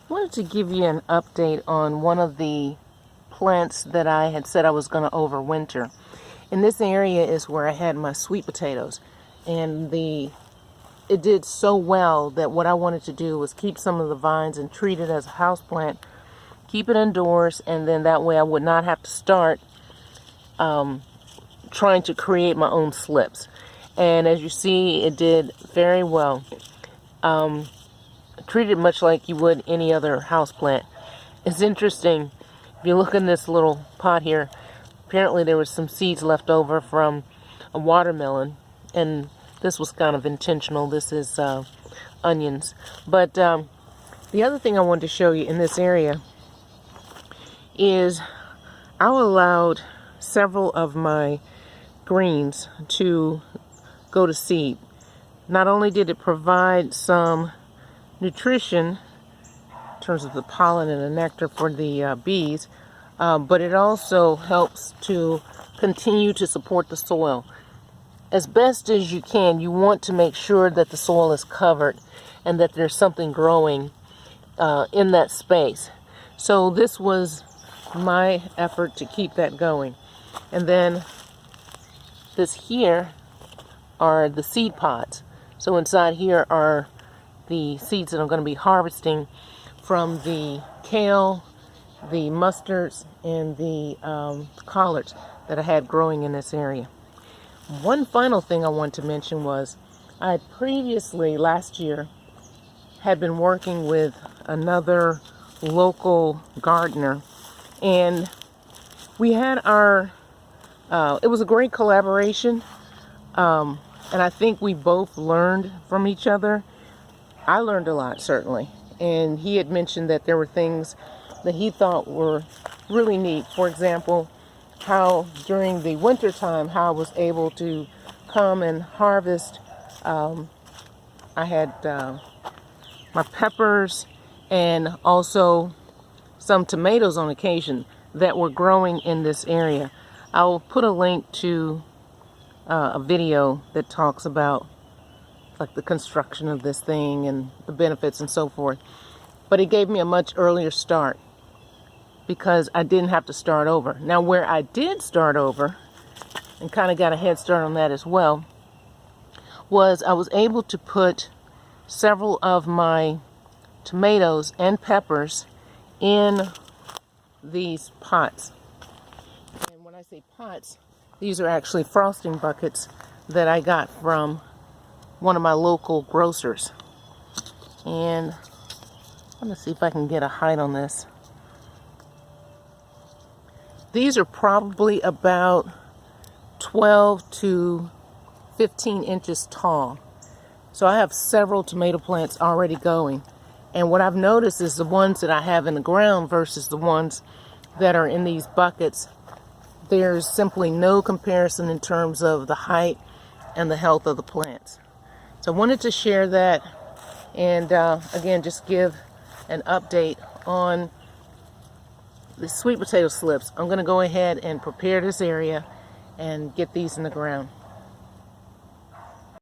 Wanted to give you an update on one of the plants that I had said I was going to overwinter. In this area is where I had my sweet potatoes, and it did so well that what I wanted to do was keep some of the vines and treat it as a house plant, keep it indoors, and then that way I would not have to start trying to create my own slips. And as you see, it did very well. Treated much like you would any other house plant. It's interesting, if you look in this little pot here, apparently there was some seeds left over from a watermelon, and this was kind of intentional. This is onions. But the other thing I wanted to show you in this area is I allowed several of my greens to go to seed. Not only did it provide some nutrition in terms of the pollen and the nectar for the bees, but it also helps to continue to support the soil. As best as you can, you want to make sure that the soil is covered and that there's something growing in that space. So this was my effort to keep that going. And then this here are the seed pods. So inside here are the seeds that I'm going to be harvesting from the kale, the mustards, and the collards that I had growing in this area. One final thing I want to mention was I had previously, last year, had been working with another local gardener, and we had it was a great collaboration, and I think we both learned from each other. I learned a lot, certainly, and he had mentioned that there were things that he thought were really neat. For example, how during the winter time, how I was able to come and harvest. I had my peppers and also some tomatoes on occasion that were growing in this area. I'll put a link to a video that talks about like the construction of this thing and the benefits and so forth. But it gave me a much earlier start because I didn't have to start over. Now where I did start over and kind of got a head start on that as well was I was able to put several of my tomatoes and peppers in these pots. And when I say pots, these are actually frosting buckets that I got from one of my local grocers. And I'm going to see if I can get a height on this. These are probably about 12 to 15 inches tall. So I have several tomato plants already going. And what I've noticed is the ones that I have in the ground versus the ones that are in these buckets, there's simply no comparison in terms of the height and the health of the plants. So I wanted to share that and again just give an update on the sweet potato slips. I'm going to go ahead and prepare this area and get these in the ground.